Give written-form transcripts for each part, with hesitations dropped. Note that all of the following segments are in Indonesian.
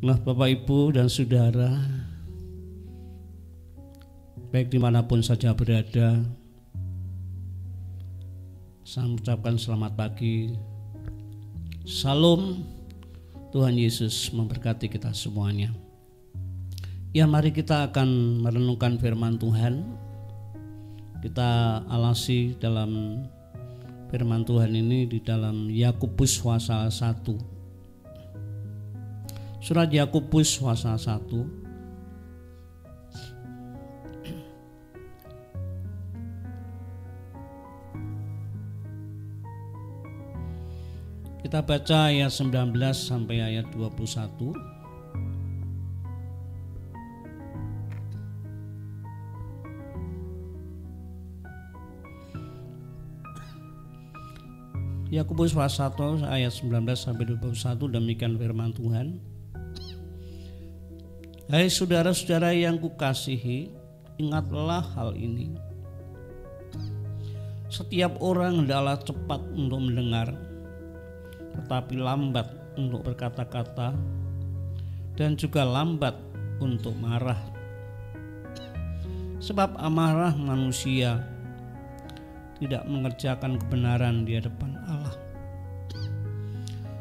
Nah, Bapak, Ibu, dan Saudara, baik dimanapun saja berada, saya mengucapkan selamat pagi. Salam, Tuhan Yesus memberkati kita semuanya. Ya, mari kita akan merenungkan firman Tuhan. Kita alasi dalam firman Tuhan ini di dalam Yakobus pasal 1. Surat Yakobus pasal 1. Kita baca ayat 19 sampai ayat 21. Yakobus pasal 1 ayat 19 sampai 21, demikian firman Tuhan. Hai saudara-saudara yang kukasihi, ingatlah hal ini. Setiap orang hendaklah cepat untuk mendengar, tetapi lambat untuk berkata-kata, dan juga lambat untuk marah. Sebab amarah manusia tidak mengerjakan kebenaran di hadapan Allah.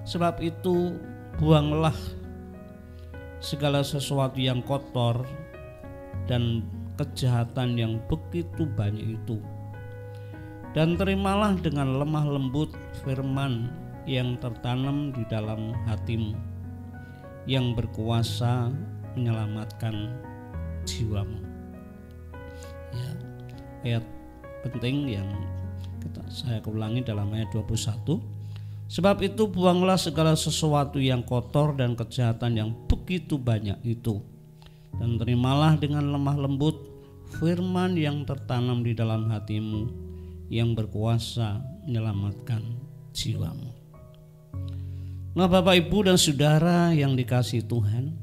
Sebab itu buanglah segala sesuatu yang kotor dan kejahatan yang begitu banyak itu, dan terimalah dengan lemah lembut firman yang tertanam di dalam hatimu, yang berkuasa menyelamatkan jiwamu. Ya, ayat penting yang saya ulangi dalam ayat 21. Sebab itu buanglah segala sesuatu yang kotor dan kejahatan yang begitu banyak itu, dan terimalah dengan lemah lembut firman yang tertanam di dalam hatimu, yang berkuasa menyelamatkan jiwamu. Nah, Bapak, Ibu, dan Saudara yang dikasihi Tuhan,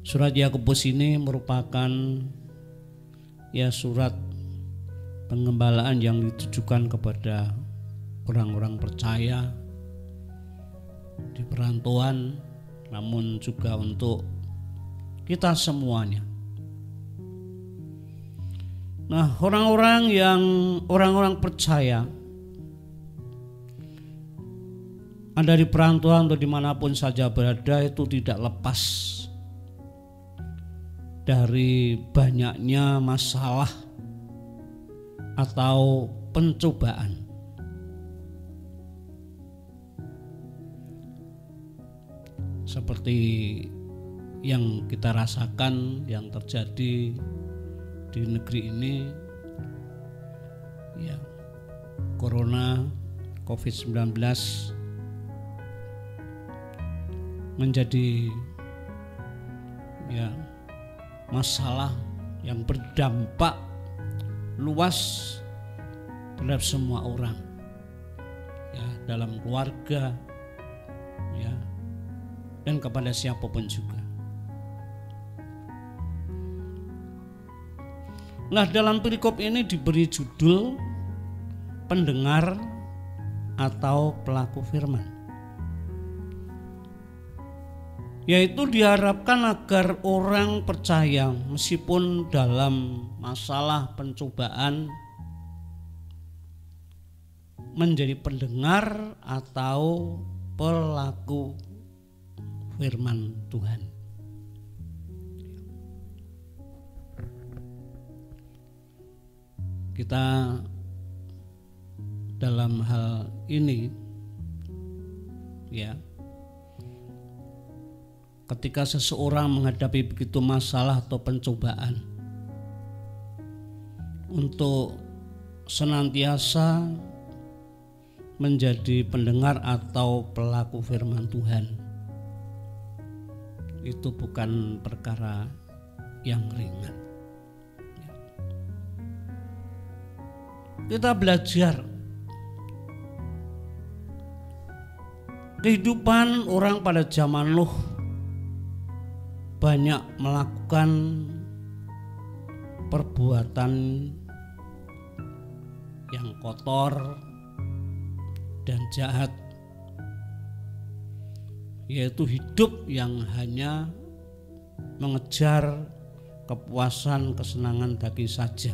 surat Yakobus ini merupakan surat pengembalaan yang ditujukan kepada orang-orang percaya di perantauan, namun juga untuk kita semuanya. Nah, orang-orang percaya ada di perantauan atau dimanapun saja berada, itu tidak lepas dari banyaknya masalah atau pencobaan. Seperti yang kita rasakan, yang terjadi di negeri ini, ya, Corona COVID-19 menjadi masalah yang berdampak luas terhadap semua orang, dalam keluarga, dan kepada siapapun juga. Nah, dalam perikop ini diberi judul pendengar atau pelaku firman, yaitu diharapkan agar orang percaya meskipun dalam masalah pencobaan menjadi pendengar atau pelaku firman Tuhan. Kita dalam hal ini, ketika seseorang menghadapi begitu masalah atau pencobaan, untuk senantiasa menjadi pendengar atau pelaku firman Tuhan, itu bukan perkara yang ringan. Kita belajar kehidupan orang pada zaman Nuh banyak melakukan perbuatan yang kotor dan jahat, yaitu hidup yang hanya mengejar kepuasan, kesenangan daging saja.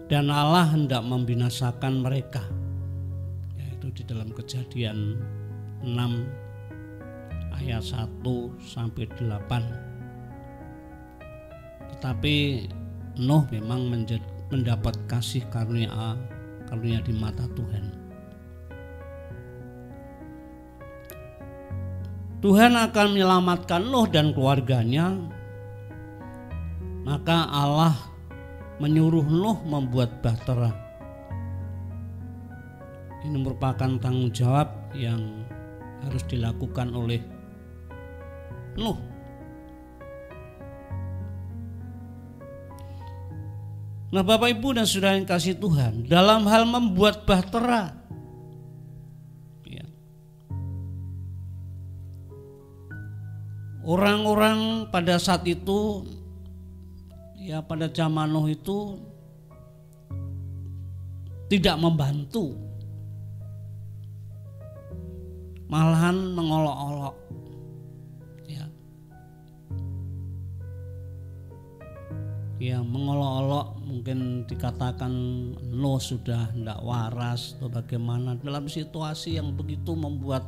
Dan Allah hendak membinasakan mereka, yaitu di dalam Kejadian 6 ayat 1 sampai 8. Tetapi Nuh memang mendapat kasih karunia di mata Tuhan. Tuhan akan menyelamatkan Nuh dan keluarganya. Maka Allah menyuruh Nuh membuat bahtera. Ini merupakan tanggung jawab yang harus dilakukan oleh Nuh. Nah, Bapak Ibu dan Saudara yang kasih Tuhan, dalam hal membuat bahtera, ya, orang-orang pada saat itu, ya pada zaman Nuh itu tidak membantu, malahan mengolok-olok, ya mengolok-olok. Mungkin dikatakan Nuh sudah tidak waras atau bagaimana, dalam situasi yang begitu membuat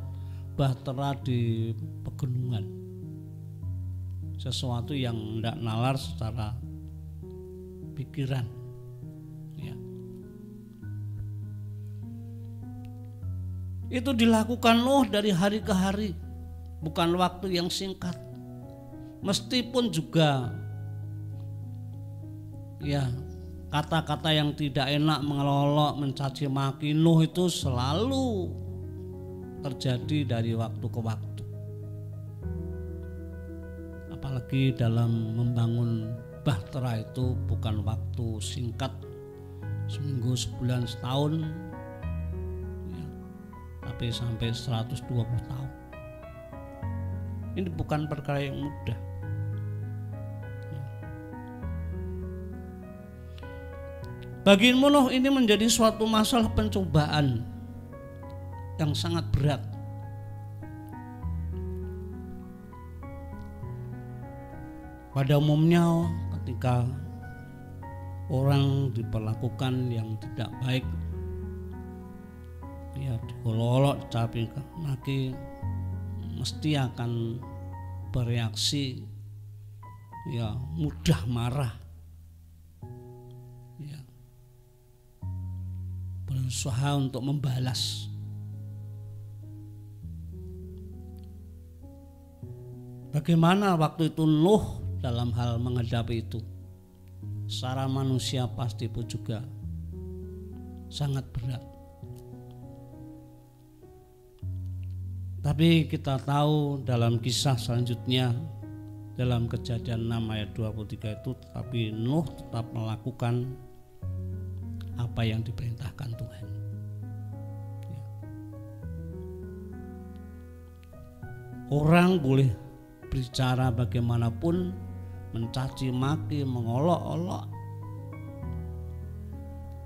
bahtera di pegunungan, sesuatu yang tidak nalar secara pikiran, ya. Itu dilakukan Nuh dari hari ke hari, bukan waktu yang singkat. Meskipun juga ya kata-kata yang tidak enak, mengelolok, mencaci maki Nuh itu selalu terjadi dari waktu ke waktu. Apalagi dalam membangun bahtera itu bukan waktu singkat, seminggu, sebulan, setahun, ya, tapi sampai 120 tahun. Ini bukan perkara yang mudah. Bagi Nuh ini menjadi suatu masalah pencobaan yang sangat berat. Pada umumnya ketika orang diperlakukan yang tidak baik, ya diolok-olok, dicaci maki, mesti akan bereaksi, ya mudah marah, ya berusaha untuk membalas. Bagaimana waktu itu Nuh dalam hal menghadapi itu? Secara manusia pasti pun juga sangat berat. Tapi kita tahu dalam kisah selanjutnya, dalam Kejadian 6 ayat 23 itu, tetapi Nuh tetap melakukan apa yang diperintahkan Tuhan. Ya. Orang boleh bicara bagaimanapun, mencaci maki, mengolok-olok,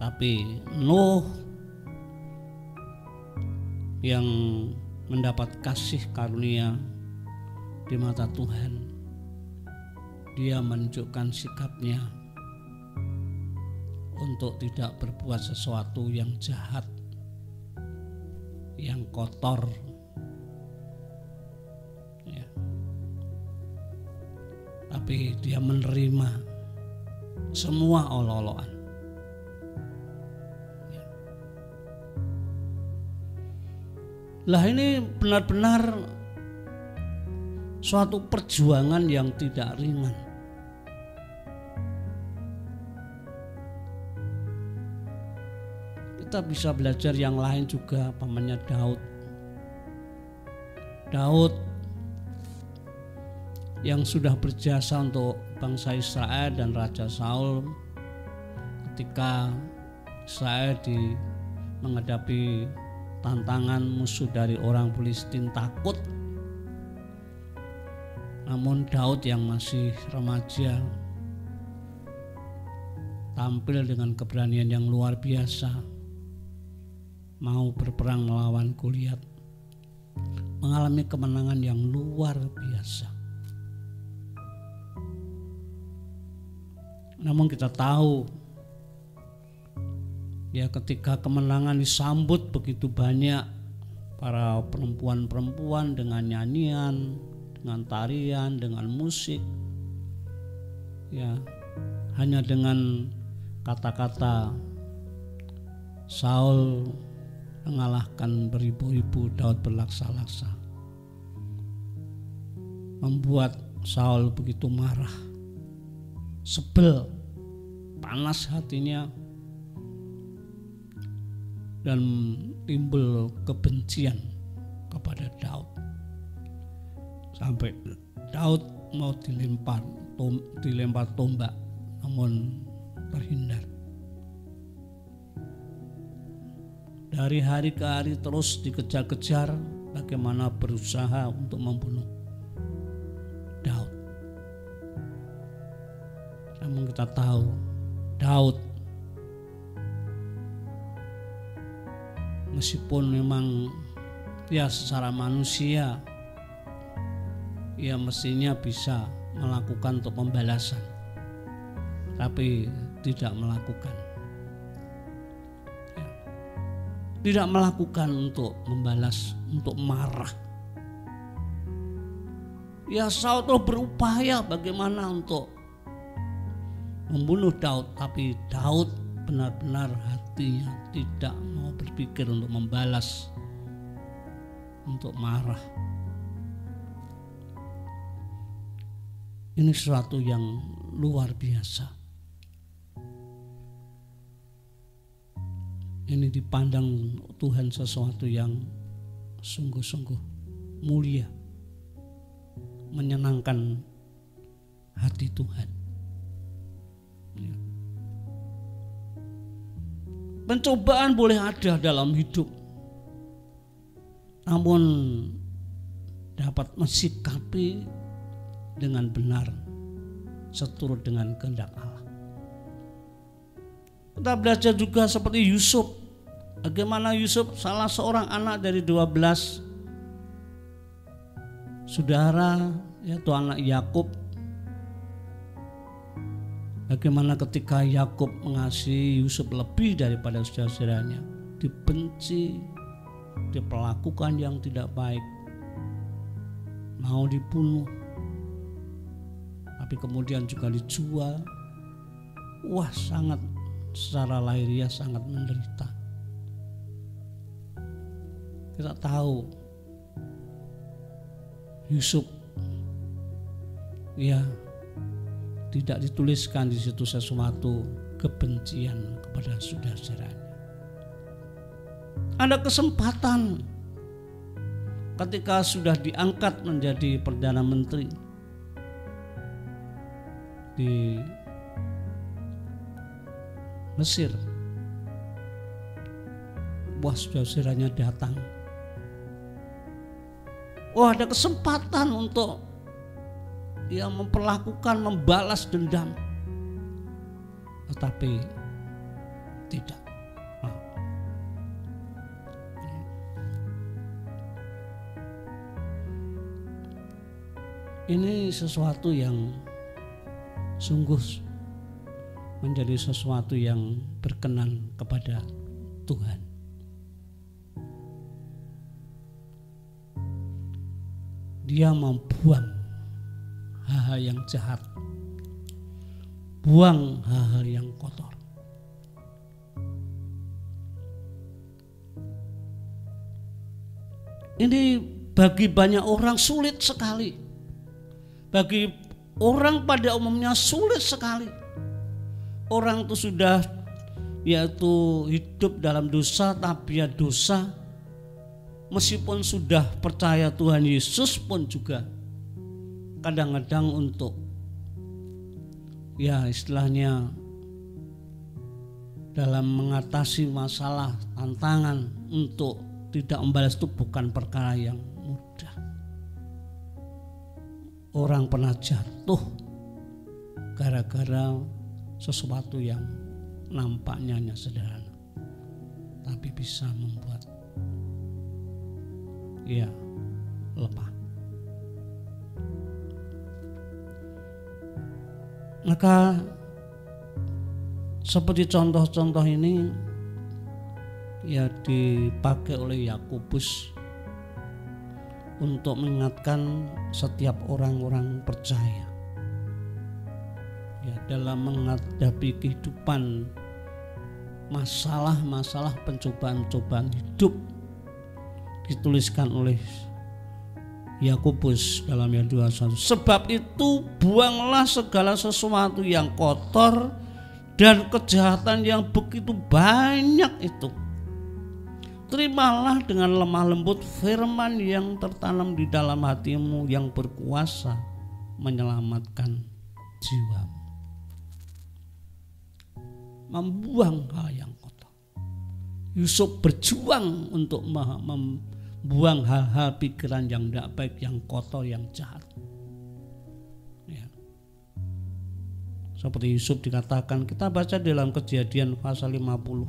tapi Nuh yang mendapat kasih karunia di mata Tuhan, dia menunjukkan sikapnya untuk tidak berbuat sesuatu yang jahat, yang kotor, ya. Tapi dia menerima semua olok-olokan. Ya. Lah ini benar-benar suatu perjuangan yang tidak ringan. Kita bisa belajar yang lain juga, pamannya Daud yang sudah berjasa untuk bangsa Israel dan Raja Saul ketika Israel menghadapi tantangan musuh dari orang Filistin, takut. Namun Daud yang masih remaja tampil dengan keberanian yang luar biasa. mau berperang melawan Goliat, mengalami kemenangan yang luar biasa. Namun kita tahu ya, ketika kemenangan disambut begitu banyak para perempuan-perempuan dengan nyanyian, dengan tarian, dengan musik, ya hanya dengan kata-kata Saul mengalahkan beribu-ribu, Daud berlaksa-laksa, membuat Saul begitu marah, sebel, panas hatinya, dan timbul kebencian kepada Daud, sampai Daud mau dilempar tombak, namun terhindar. Dari hari ke hari terus dikejar-kejar, bagaimana berusaha untuk membunuh Daud. Namun kita tahu Daud meskipun memang ya secara manusia ya mestinya bisa melakukan untuk pembalasan, tapi tidak melakukan. Tidak melakukan untuk membalas, untuk marah. Ya Saul terus berupaya bagaimana untuk membunuh Daud, tapi Daud benar-benar hatinya tidak mau berpikir untuk membalas, untuk marah. Ini sesuatu yang luar biasa. Ini dipandang Tuhan sesuatu yang sungguh-sungguh mulia, menyenangkan hati Tuhan. Pencobaan boleh ada dalam hidup, namun dapat mensikapi dengan benar seturut dengan kehendak Allah. Kita belajar juga seperti Yusuf. Bagaimana Yusuf, salah seorang anak dari 12 saudara, yaitu anak Yakub. Bagaimana ketika Yakub mengasihi Yusuf lebih daripada saudara-saudaranya, dibenci, diperlakukan yang tidak baik, mau dibunuh, tapi kemudian juga dijual. Wah, sangat secara lahiriah sangat menderita. Kita tahu Yusuf ya tidak dituliskan di situ sesuatu kebencian kepada saudara-saudaranya. Ada kesempatan ketika sudah diangkat menjadi Perdana Menteri di Mesir. Wah, saudara-saudaranya datang. Wah, ada kesempatan untuk memperlakukan, membalas dendam. Tetapi tidak. Ini sesuatu yang sungguh menjadi sesuatu yang berkenan kepada Tuhan. Dia membuang hal-hal yang jahat, buang hal-hal yang kotor. Ini bagi banyak orang sulit sekali. Bagi orang pada umumnya sulit sekali. Orang itu sudah yaitu hidup dalam dosa, tabiat dosa. Meskipun sudah percaya Tuhan Yesus pun juga kadang-kadang untuk istilahnya dalam mengatasi masalah, tantangan untuk tidak membalas itu bukan perkara yang mudah. Orang pernah jatuh gara-gara sesuatu yang nampaknya hanya sederhana. tapi bisa membuat lemah. Maka seperti contoh-contoh ini dipakai oleh Yakobus untuk mengingatkan setiap orang-orang percaya dalam menghadapi kehidupan, masalah-masalah, pencobaan-cobaan hidup. Dituliskan oleh Yakobus dalam ayat 21, sebab itu buanglah segala sesuatu yang kotor dan kejahatan yang begitu banyak itu. Terimalah dengan lemah lembut firman yang tertanam di dalam hatimu yang berkuasa menyelamatkan jiwamu. Membuang hal yang kotor. Yusuf berjuang untuk membuang hal-hal pikiran yang tidak baik, yang kotor, yang jahat. Seperti Yusuf dikatakan, kita baca dalam Kejadian pasal 50.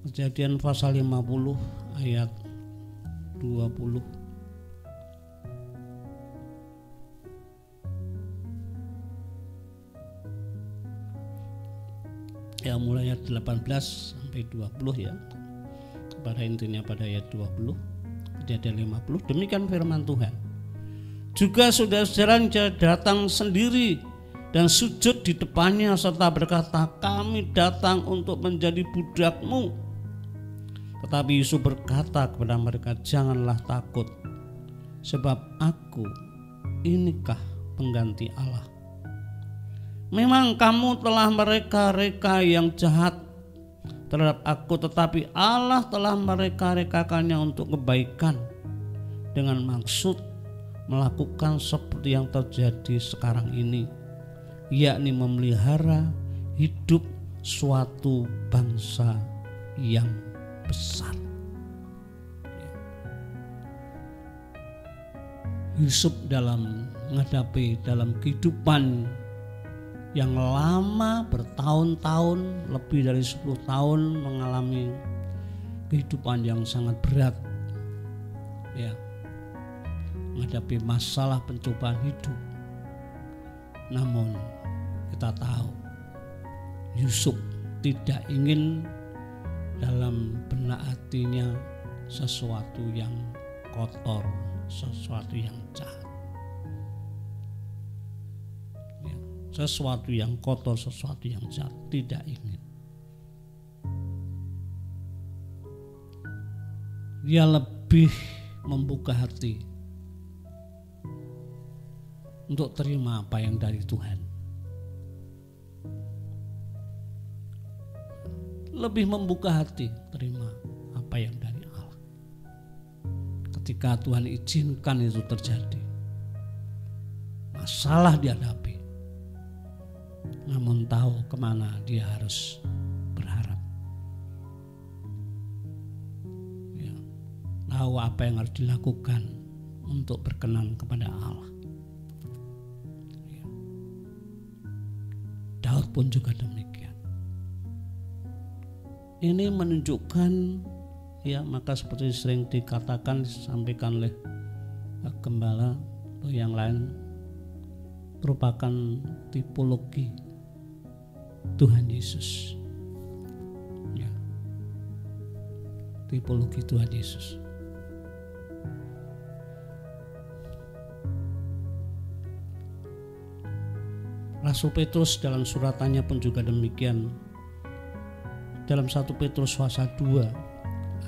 Kejadian pasal 50 ayat 20. Mulai ayat 18 sampai 20 pada intinya pada ayat 20. Kejadian 50, demikian firman Tuhan. Juga saudara-saudara datang sendiri dan sujud di depannya serta berkata, kami datang untuk menjadi budakmu. Tetapi Yusuf berkata kepada mereka, janganlah takut, sebab aku inikah pengganti Allah. Memang kamu telah mereka-reka yang jahat terhadap aku, tetapi Allah telah mereka-rekakannya untuk kebaikan, dengan maksud melakukan seperti yang terjadi sekarang ini, yakni memelihara hidup suatu bangsa yang besar. Yusuf dalam menghadapi dalam kehidupan yang lama, bertahun-tahun, lebih dari 10 tahun mengalami kehidupan yang sangat berat, menghadapi masalah pencobaan hidup. Namun kita tahu Yusuf tidak ingin dalam benak hatinya sesuatu yang kotor, sesuatu yang jahat. Sesuatu yang kotor, sesuatu yang jahat, tidak ingin. Dia lebih membuka hati untuk terima apa yang dari Tuhan. Lebih membuka hati terima apa yang dari Allah. Ketika Tuhan izinkan itu terjadi, masalah dihadapi, namun tahu kemana dia harus berharap, tahu apa yang harus dilakukan untuk berkenan kepada Allah. Daud pun juga demikian. Ini menunjukkan, maka seperti sering dikatakan, disampaikan oleh gembala atau yang lain, merupakan tipologi Tuhan Yesus. Tipologi Tuhan Yesus. Rasul Petrus dalam suratannya pun juga demikian. Dalam 1 Petrus pasal 2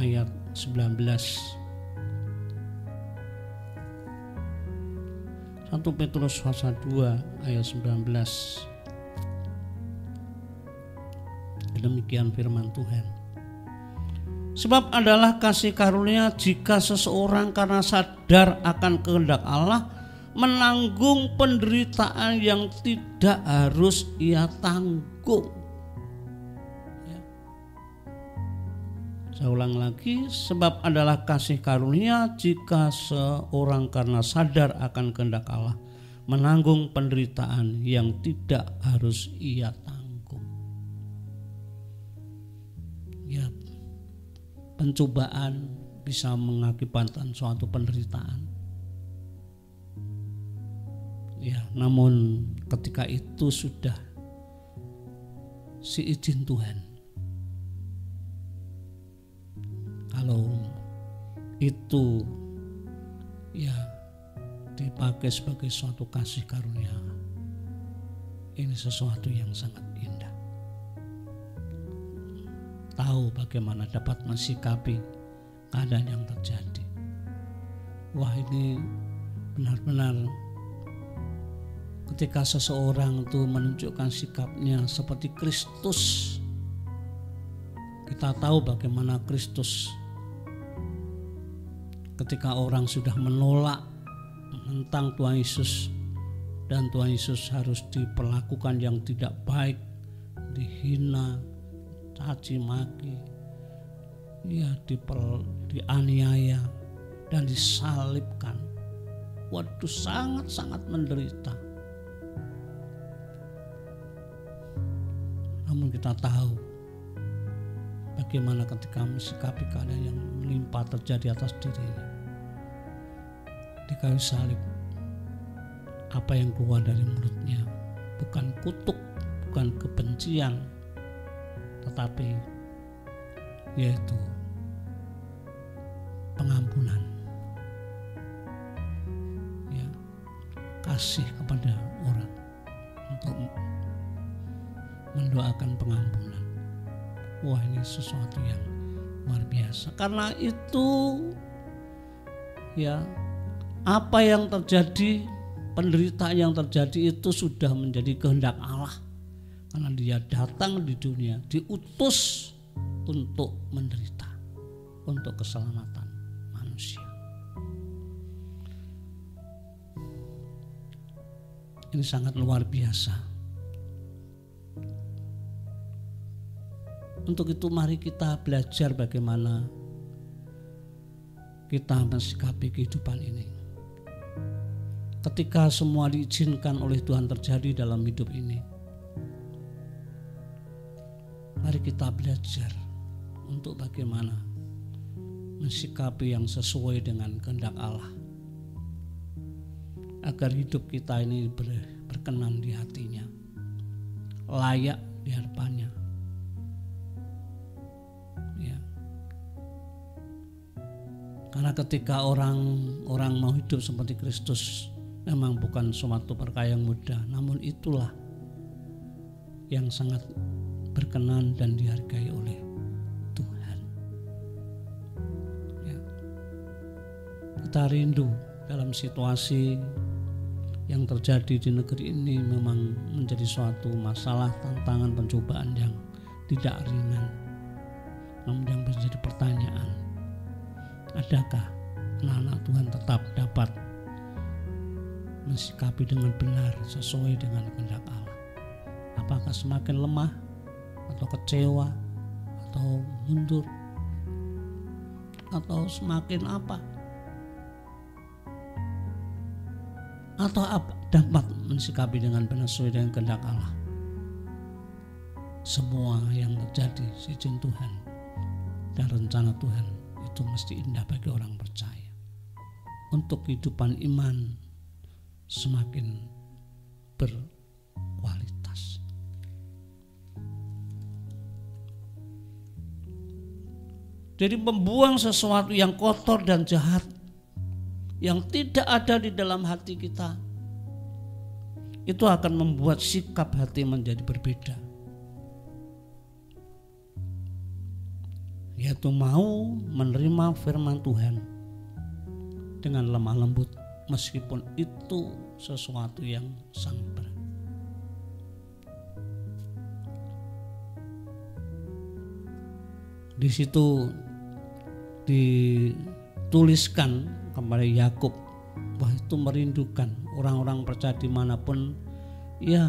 ayat 19. 1 Petrus pasal 2 ayat 19. Demikian firman Tuhan. Sebab adalah kasih karunia jika seseorang karena sadar akan kehendak Allah menanggung penderitaan yang tidak harus ia tanggung. Saya ulang lagi, sebab adalah kasih karunia jika seorang karena sadar akan kehendak Allah menanggung penderitaan yang tidak harus ia tanggung. Ya, pencobaan bisa mengakibatkan suatu penderitaan. Ya, namun ketika itu sudah si izin Tuhan. Kalau itu ya dipakai sebagai suatu kasih karunia, ini sesuatu yang sangat indah. Tahu bagaimana dapat mensikapi keadaan yang terjadi. Wah, ini benar-benar ketika seseorang itu menunjukkan sikapnya seperti Kristus. Kita tahu bagaimana Kristus ketika orang sudah menolak, menentang Tuhan Yesus, dan Tuhan Yesus harus diperlakukan yang tidak baik, dihina, caci maki, ya dianiaya dan disalibkan. Waduh, sangat-sangat menderita. Namun kita tahu bagaimana ketika mensikapi keadaan yang menimpa terjadi atas dirinya. Di kayu salib, apa yang keluar dari mulutnya bukan kutuk, bukan kebencian, tetapi yaitu pengampunan, ya, kasih kepada orang untuk mendoakan pengampunan. Wah, ini sesuatu yang luar biasa. Karena itu ya, apa yang terjadi, penderitaan yang terjadi itu sudah menjadi kehendak Allah. Karena dia datang di dunia, diutus untuk menderita, untuk keselamatan manusia. Ini sangat luar biasa. Untuk itu mari kita belajar bagaimana kita mensikapi kehidupan ini. Ketika semua diizinkan oleh Tuhan terjadi dalam hidup ini, mari kita belajar untuk bagaimana mensikapi yang sesuai dengan kehendak Allah, agar hidup kita ini berkenan di hatinya, layak di hadapannya. Ya. Karena ketika orang mau hidup seperti Kristus, memang bukan suatu perkara yang mudah, namun itulah yang sangat berkenan dan dihargai oleh Tuhan. Ya. Kita rindu dalam situasi yang terjadi di negeri ini memang menjadi suatu masalah, tantangan, pencobaan yang tidak ringan. Namun yang menjadi pertanyaan, adakah anak-anak Tuhan tetap dapat mensikapi dengan benar sesuai dengan kehendak Allah? Apakah semakin lemah atau kecewa atau mundur atau semakin apa? Atau dapat mensikapi dengan benar sesuai dengan kehendak Allah? Semua yang terjadi seizin Tuhan dan rencana Tuhan itu mesti indah bagi orang percaya. Untuk kehidupan iman semakin berkualitas. Jadi membuang sesuatu yang kotor dan jahat yang tidak ada di dalam hati kita, itu akan membuat sikap hati menjadi berbeda, yaitu mau menerima firman Tuhan dengan lemah lembut, meskipun itu sesuatu yang sangat berat. Di situ dituliskan kepada Yakub, wah, itu merindukan orang-orang percaya dimanapun, ya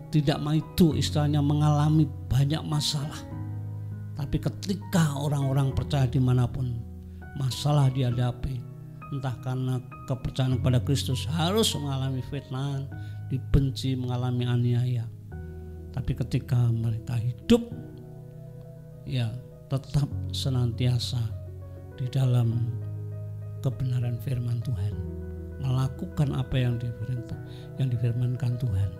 tidak mau itu istilahnya mengalami banyak masalah. Tapi ketika orang-orang percaya dimanapun masalah dihadapi, entah karena kepercayaan kepada Kristus harus mengalami fitnah, dibenci, mengalami aniaya. Tapi ketika mereka hidup ya tetap senantiasa di dalam kebenaran firman Tuhan, melakukan apa yang difirmankan Tuhan.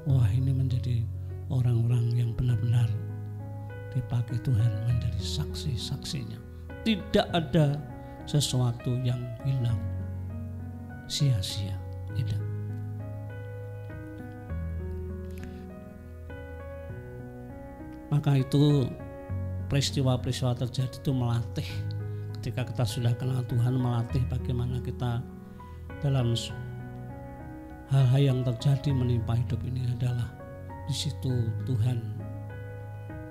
Wah, ini menjadi orang-orang yang benar-benar dipakai Tuhan menjadi saksi-saksinya. Tidak ada sesuatu yang hilang sia-sia, tidak. Maka itu peristiwa-peristiwa terjadi itu melatih, ketika kita sudah kenal Tuhan, melatih bagaimana kita dalam hal-hal yang terjadi menimpa hidup ini adalah di situ Tuhan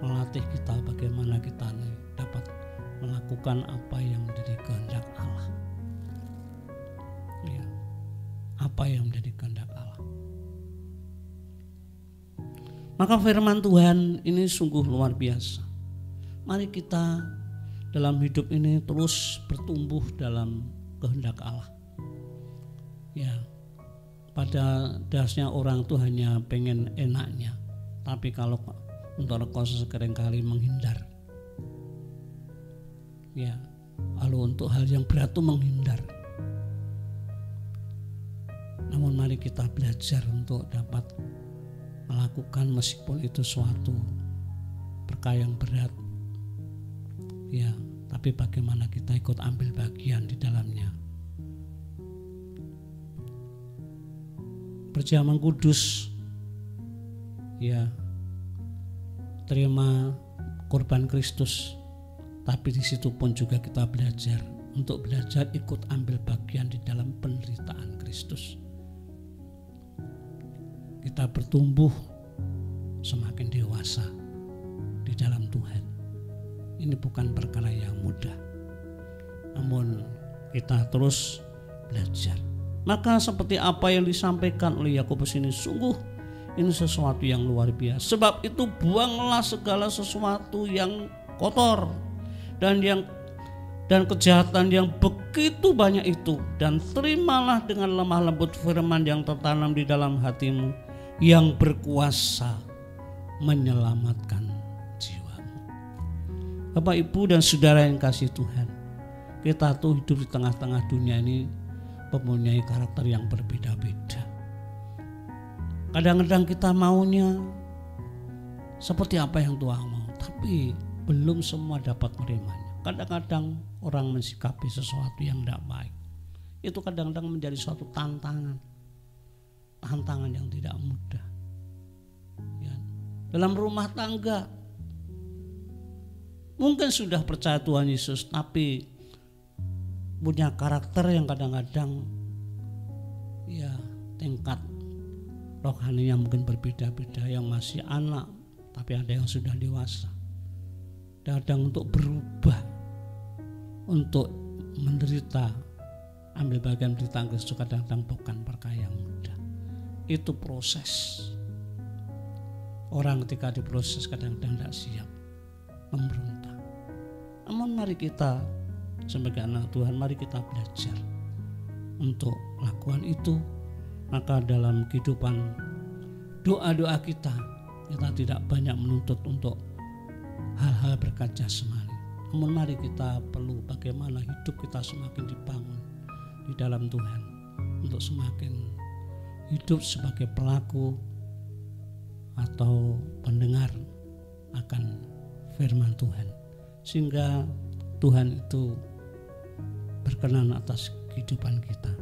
melatih kita bagaimana kita dapat melakukan apa yang menjadi kehendak Allah. Ya, apa yang menjadi kehendak Allah. Maka firman Tuhan ini sungguh luar biasa. Mari kita dalam hidup ini terus bertumbuh dalam kehendak Allah. Ya, pada dasarnya orang itu hanya pengen enaknya, tapi kalau untuk rekoso seringkali menghindar. Ya, lalu untuk hal yang berat itu menghindar. Namun mari kita belajar untuk dapat melakukan meskipun itu suatu perkara yang berat. Ya, tapi bagaimana kita ikut ambil bagian di dalamnya. Perjamuan kudus, ya, terima korban Kristus, tapi di situ pun juga kita belajar untuk belajar ikut ambil bagian di dalam penderitaan Kristus. Kita bertumbuh semakin dewasa di dalam Tuhan. Ini bukan perkara yang mudah, namun kita terus belajar. Maka seperti apa yang disampaikan oleh Yakobus ini, sungguh ini sesuatu yang luar biasa. Sebab itu buanglah segala sesuatu yang kotor dan kejahatan yang begitu banyak itu, dan terimalah dengan lemah lembut firman yang tertanam di dalam hatimu, yang berkuasa menyelamatkan jiwamu. Bapak, Ibu, dan saudara yang kasih Tuhan, kita tuh hidup di tengah-tengah dunia ini mempunyai karakter yang berbeda-beda. Kadang-kadang kita maunya seperti apa yang Tuhan mau, tapi belum semua dapat menerimanya. Kadang-kadang orang mensikapi sesuatu yang tidak baik, itu kadang-kadang menjadi suatu tantangan yang tidak mudah. Ya. Dalam rumah tangga mungkin sudah percaya Tuhan Yesus, tapi punya karakter yang kadang-kadang ya tingkat rohaninya mungkin berbeda-beda. Yang masih anak, tapi ada yang sudah dewasa. Kadang untuk berubah, untuk menderita, ambil bagian penderitaan Kristus, kadang-kadang bukan perkara yang mudah. Itu proses. Orang ketika diproses kadang-kadang tidak siap, memberontak. Namun mari kita sebagai anak Tuhan, mari kita belajar untuk melakukan itu. Maka dalam kehidupan doa-doa kita tidak banyak menuntut untuk hal-hal berkat jasmani. Namun mari kita perlu bagaimana hidup kita semakin dibangun di dalam Tuhan, untuk semakin hidup sebagai pelaku atau pendengar akan firman Tuhan, sehingga Tuhan itu berkenan atas kehidupan kita.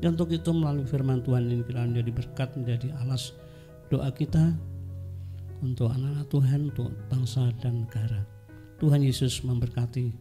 Dan untuk itu melalui firman Tuhan ini kita menjadi berkat, menjadi alas doa kita untuk anak-anak Tuhan, untuk bangsa dan negara. Tuhan Yesus memberkati